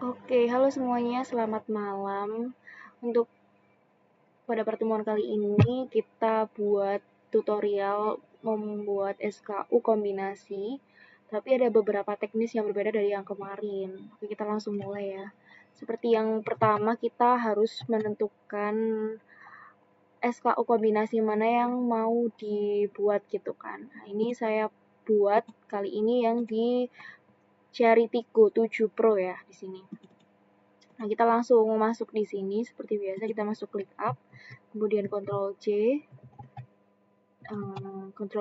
Oke, halo semuanya, selamat malam. Untuk pada pertemuan kali ini kita buat tutorial membuat SKU kombinasi, tapi ada beberapa teknis yang berbeda dari yang kemarin. Oke, kita langsung mulai ya. Seperti yang pertama, kita harus menentukan SKU kombinasi mana yang mau dibuat gitu kan. Nah, ini saya buat kali ini yang di Cherry Tigo 7 Pro ya di sini. Nah, kita langsung masuk di sini seperti biasa, kita masuk ClickUp, kemudian Ctrl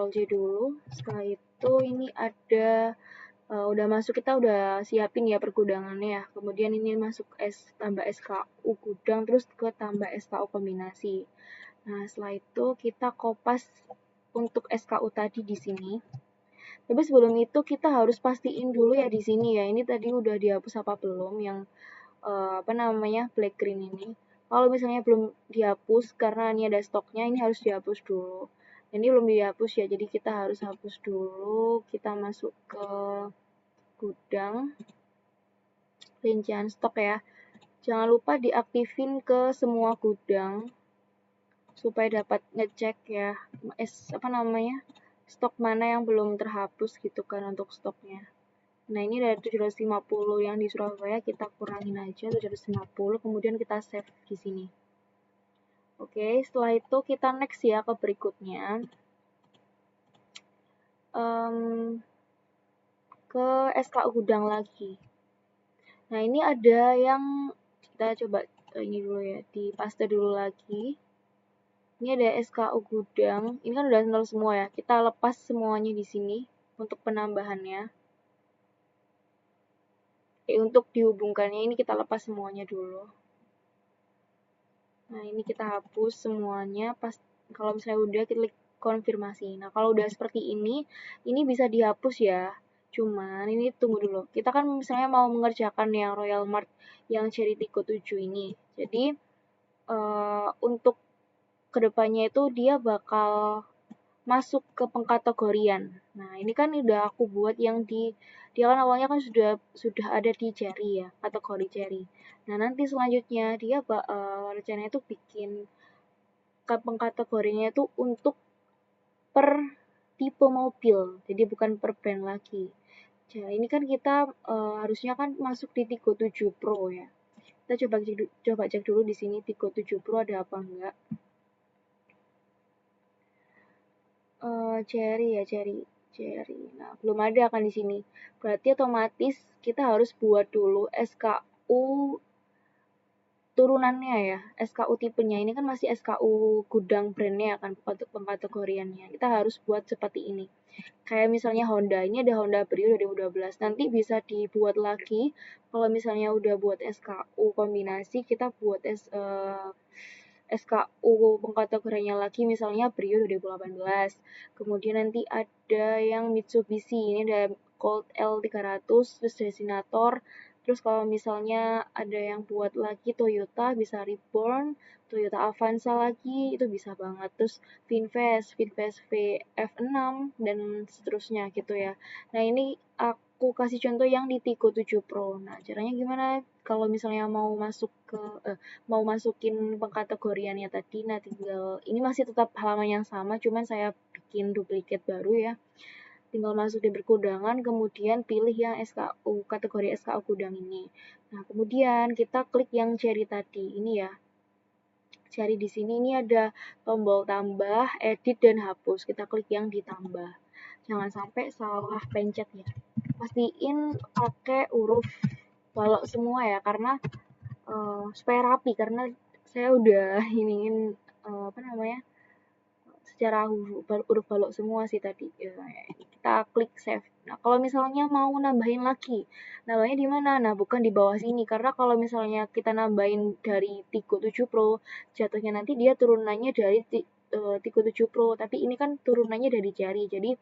J dulu. Setelah itu ini ada udah masuk, kita udah siapin ya pergudangannya ya. Kemudian ini masuk tambah SKU gudang, terus ke tambah SKU kombinasi. Nah, setelah itu kita kopas untuk SKU tadi di sini. Tapi sebelum itu kita harus pastiin dulu ya di sini ya. Ini tadi udah dihapus apa belum yang black green ini. Kalau misalnya belum dihapus karena ini ada stoknya, ini harus dihapus dulu. Ini belum dihapus ya, jadi kita harus hapus dulu. Kita masuk ke gudang, rincian stok ya. Jangan lupa diaktifin ke semua gudang supaya dapat ngecek ya stok mana yang belum terhapus gitu kan untuk stoknya. Nah, ini dari 750 yang di Surabaya, kita kurangin aja 750, kemudian kita save di sini. Oke, setelah itu kita next ya ke berikutnya. Ke SKU gudang lagi. Nah, ini ada yang kita coba ini dulu ya, di paste dulu lagi. Ini ada SKU gudang. Ini kan udah nol semua ya. Kita lepas semuanya di sini untuk penambahannya. Untuk dihubungkannya ini kita lepas semuanya dulu. Nah, ini kita hapus semuanya. Kalau misalnya udah, kita klik konfirmasi. Nah, kalau udah seperti ini bisa dihapus ya. Cuman ini tunggu dulu. Kita kan misalnya mau mengerjakan yang Royal Mart yang Cherry Tigo 7 ini. Jadi untuk kedepannya itu dia bakal masuk ke pengkategorian. Nah, ini kan udah aku buat yang dia kan awalnya kan sudah ada di Cherry ya, kategori Cherry. Nah, nanti selanjutnya dia rencananya itu bikin pengkategorinya itu untuk per tipe mobil, jadi bukan per brand lagi. Nah, ini kan kita harusnya kan masuk di Tigo 7 Pro ya. Kita coba cek dulu di sini Tigo 7 Pro ada apa enggak. Cherry ya, Cherry. Nah, belum ada kan di sini. Berarti otomatis kita harus buat dulu SKU turunannya ya. SKU tipenya ini kan masih SKU gudang brandnya kan untuk pengkategoriannya. Kita harus buat seperti ini. Kayak misalnya Honda, ini ada Honda Brio 2012. Nanti bisa dibuat lagi. Kalau misalnya udah buat SKU kombinasi, kita buat SKU pengkategoriannya lagi, misalnya Brio 2018. Kemudian nanti ada yang Mitsubishi, ini ada Colt L300, terus Desinator. Terus kalau misalnya ada yang buat lagi Toyota, bisa Reborn, Toyota Avanza lagi, itu bisa banget. Terus Finvest VF6, dan seterusnya gitu ya. Nah, ini aku kasih contoh yang di Tigo 7 Pro. Nah, caranya gimana? Kalau misalnya mau masukin pengkategoriannya tadi, nah tinggal, ini masih tetap halaman yang sama, cuman saya bikin duplikat baru ya. Tinggal masuk di berkudangan, kemudian pilih yang kategori SKU gudang ini. Nah, kemudian kita klik yang Cherry tadi, ini ya. Cherry di sini ini ada tombol tambah, edit, dan hapus. Kita klik yang ditambah. Jangan sampai salah pencet ya. Pastiin pakai huruf balok semua ya, karena supaya rapi, karena saya udah ingin secara huruf balok semua sih tadi. Kita klik save. Nah, kalau misalnya mau nambahin lagi, nambahnya di mana? Nah, bukan di bawah sini, karena kalau misalnya kita nambahin dari Tigo 7 Pro, jatuhnya nanti dia turunannya dari Tigo 7 Pro, tapi ini kan turunannya dari Cherry. Jadi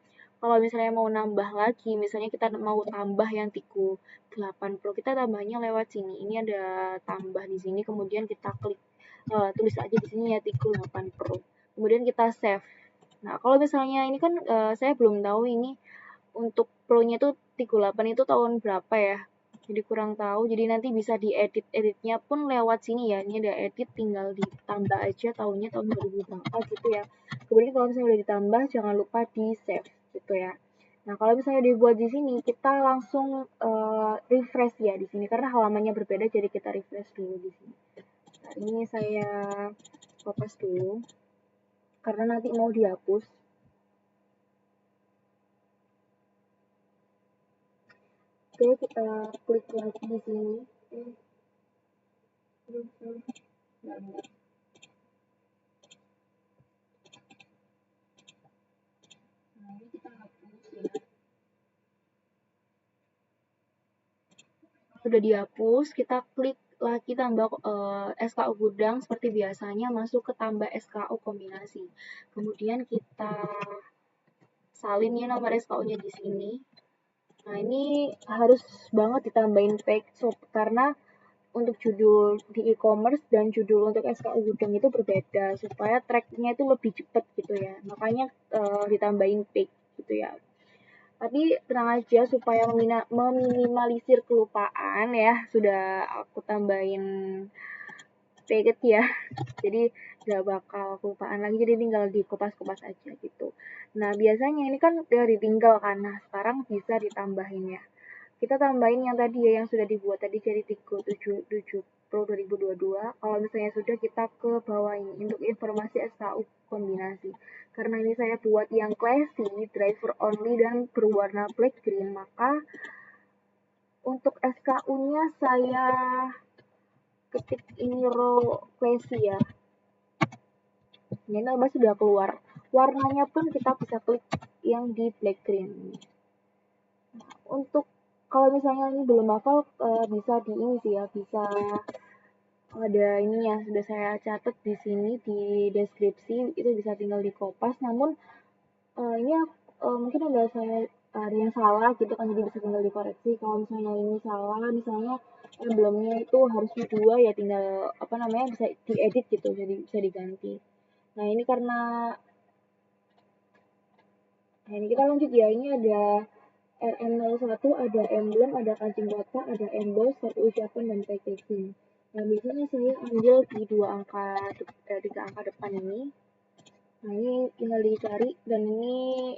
kalau misalnya mau nambah lagi, misalnya kita mau tambah yang Tigo 8 Pro, kita tambahnya lewat sini. Ini ada tambah di sini, kemudian kita klik tulis aja di sini ya Tigo 8 Pro. Kemudian kita save. Nah, kalau misalnya ini kan saya belum tahu ini untuk Pro-nya itu 38 itu tahun berapa ya. jadi kurang tahu. Jadi nanti bisa diedit-editnya pun lewat sini ya. Ini ada edit, tinggal ditambah aja tahunnya tahun 2000 berapa gitu ya. Kemudian kalau misalnya udah ditambah, jangan lupa di save gitu ya. Nah, kalau misalnya dibuat di sini, kita langsung refresh ya di sini karena halamannya berbeda, jadi kita refresh dulu di sini. Nah, ini saya kopas dulu karena nanti mau dihapus. Oke, kita klik lagi di sini. Nah, ini kita hapus ya. Sudah dihapus, kita klik lagi tambah SKU gudang seperti biasanya, masuk ke tambah SKU kombinasi. Kemudian kita salin ya nomor SKU-nya di sini. Nah, ini harus banget ditambahin tag karena untuk judul di e-commerce dan judul untuk SKU gudang itu berbeda supaya tracknya itu lebih cepat gitu ya. Makanya ditambahin tag gitu ya. Tapi tenang aja supaya meminimalisir kelupaan ya, sudah aku tambahin packet ya. Jadi nggak bakal kelupaan lagi, jadi tinggal dikupas-kupas aja gitu. Nah, biasanya ini kan udah ditinggal kan. Nah, sekarang bisa ditambahin ya. Kita tambahin yang tadi ya, yang sudah dibuat tadi jadi 377 Pro 2022. Kalau misalnya sudah, kita ke bawah ini untuk informasi SKU kombinasi. Karena ini saya buat yang classy, driver only dan berwarna black green, maka untuk SKU-nya saya ketik ini row classy ya. Ini nama sudah keluar. Warnanya pun kita bisa klik yang di black green. Untuk kalau misalnya ini belum hafal, bisa di ini sih ya, bisa ada ini ya, sudah saya catat di sini di deskripsi, itu bisa tinggal di kopas. Namun ini mungkin ada yang salah gitu kan, jadi bisa tinggal dikoreksi. Kalau misalnya ini salah, misalnya emblemnya itu harusnya 2 ya, tinggal apa namanya, bisa diedit gitu, jadi bisa diganti. Nah, ini karena Nah, ini kita lanjut ya. Ini ada RM01, ada emblem, ada kancing kotak, ada emboss, satu ucapan, dan packaging. Nah, biasanya saya ambil di 3 angka depan ini. Nah, ini tinggal dicari, dan ini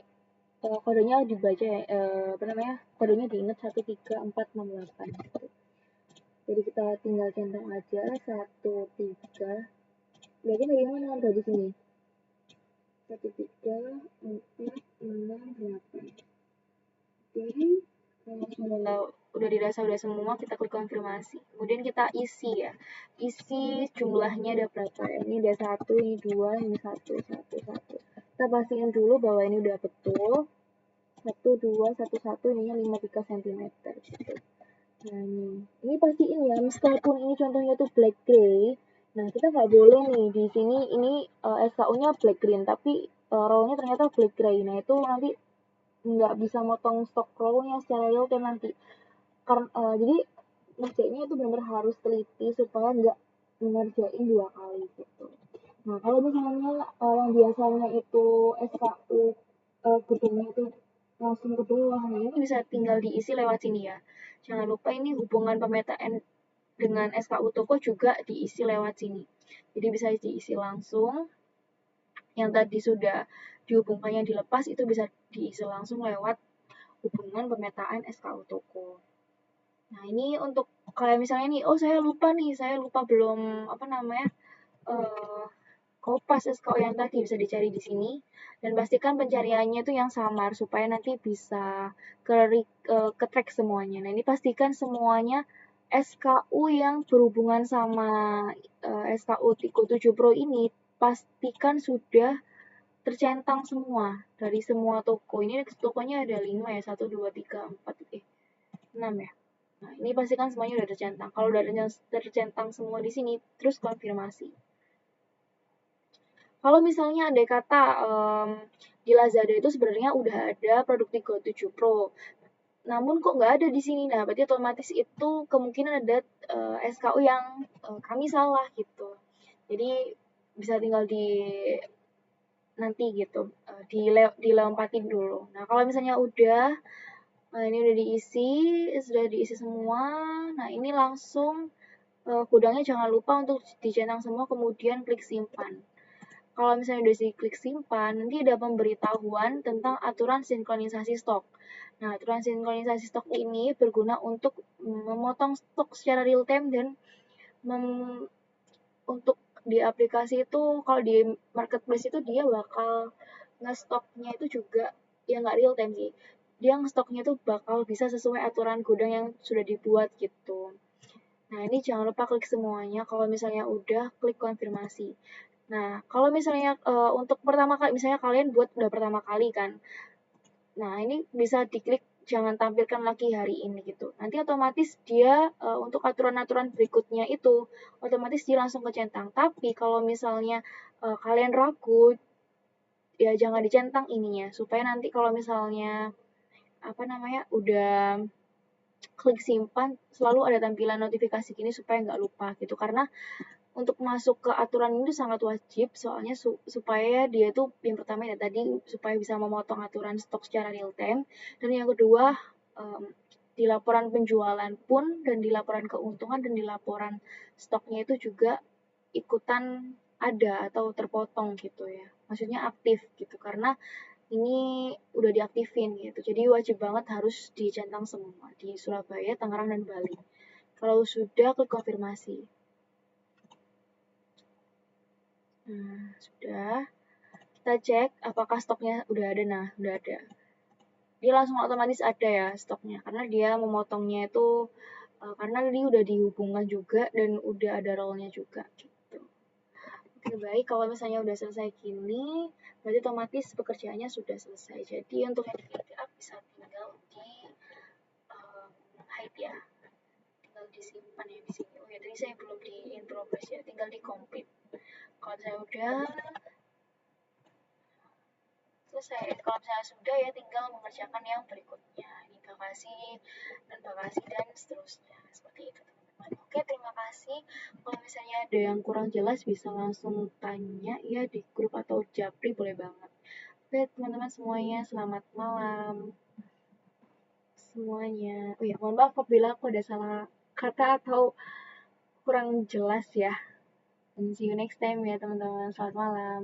kodenya dibaca ya, apa namanya, kodenya diingat 13468. Jadi kita tinggal centang aja 13. Berarti bagaimana dari sini? 1348. Jadi kalau udah dirasa udah semua, kita klik konfirmasi. Kemudian kita isi ya. Isi jumlahnya ada berapa? Ini ada 1, ini 2, ini 1, 1, 1. Kita pastiin dulu bahwa ini udah betul. 1, 2, 1, 1, ininya 53 cm gitu. Nah, ini pastiin ya, meskipun ini contohnya tuh black gray. Nah, kita nggak boleh nih di sini ini SKU-nya black green, tapi row-nya ternyata black gray. Nah, itu nanti nggak bisa motong stok row-nya secara real time nanti. Karena jadi ngerjainnya itu benar-benar harus teliti supaya nggak ngerjain 2 kali gitu. Nah, kalau misalnya yang biasanya itu SKU gedungnya itu langsung ke bawah, nah ini bisa tinggal diisi lewat sini ya. Jangan lupa ini hubungan pemetaan dengan SKU toko juga diisi lewat sini. Jadi bisa diisi langsung. Yang tadi sudah dihubungkannya dilepas itu bisa diisi langsung lewat hubungan pemetaan SKU toko. Nah, ini untuk kayak misalnya nih, oh saya lupa belum apa namanya kopas SKU yang tadi, bisa dicari di sini dan pastikan pencariannya itu yang samar supaya nanti bisa ke track semuanya. Nah, ini pastikan semuanya SKU yang berhubungan sama SKU Tiko 7 Pro ini pastikan sudah tercentang semua dari semua toko. Ini tokonya ada 5 ya, 1, 2, 3, 4, 6 ya. Nah, ini pastikan semuanya udah tercentang. Kalau udah tercentang semua di sini, terus konfirmasi. Kalau misalnya ada kata di Lazada itu sebenarnya udah ada produk Tigo 7 Pro, namun kok nggak ada di sini. Nah, berarti otomatis itu kemungkinan ada SKU yang kami salah gitu. Jadi bisa tinggal nanti gitu, dilempatin dulu. Nah, kalau misalnya udah Nah, ini sudah diisi semua. Nah, ini langsung gudangnya jangan lupa untuk dicentang semua, kemudian klik simpan. Kalau misalnya udah klik simpan, nanti ada pemberitahuan tentang aturan sinkronisasi stok. Nah, aturan sinkronisasi stok ini berguna untuk memotong stok secara real time dan untuk di aplikasi itu, kalau di marketplace itu dia bakal ngestoknya itu juga ya nggak real time sih. Dia ngestoknya itu bakal bisa sesuai aturan gudang yang sudah dibuat gitu. Nah, ini jangan lupa klik semuanya. Kalau misalnya udah, klik konfirmasi. Nah, kalau misalnya untuk pertama kali, misalnya kalian buat udah pertama kali kan. Nah, ini bisa diklik jangan tampilkan lagi hari ini gitu. Nanti otomatis dia untuk aturan-aturan berikutnya itu otomatis dia langsung kecentang. Tapi kalau misalnya kalian ragu, ya jangan dicentang ininya supaya nanti kalau misalnya apa namanya udah klik simpan selalu ada tampilan notifikasi gini supaya nggak lupa gitu, karena untuk masuk ke aturan itu sangat wajib soalnya supaya dia tuh yang pertama ya tadi supaya bisa memotong aturan stok secara real time, dan yang kedua di laporan penjualan pun dan di laporan keuntungan dan di laporan stoknya itu juga ikutan ada atau terpotong gitu ya, maksudnya aktif gitu karena ini udah diaktifin gitu. Jadi wajib banget harus dicentang semua di Surabaya, Tangerang, dan Bali. Kalau sudah, klik konfirmasi. Nah, sudah. Kita cek apakah stoknya udah ada. Nah, udah ada. Dia langsung otomatis ada ya stoknya. Karena dia memotongnya itu, karena tadi udah dihubungkan juga dan udah ada rollnya juga gitu. Oke, baik. Kalau misalnya udah selesai gini, berarti otomatis pekerjaannya sudah selesai. Jadi untuk yang di up bisa tinggal di hide ya, tinggal disimpan ya di sini. Oh ya, tadi saya belum di in progress ya, tinggal di complete. Kalau saya udah selesai. Kalau misalnya sudah ya tinggal mengerjakan yang berikutnya. Ini bagasi dan bagasi dan seterusnya. Seperti itu teman-teman. Oke, terima kasih. Kalau misalnya ada yang kurang jelas bisa langsung tanya ya di grup atau japri boleh banget. Oke, teman-teman semuanya selamat malam semuanya. Oh ya, mohon maaf apabila aku ada salah kata atau kurang jelas ya. And see you next time ya teman-teman. Selamat malam.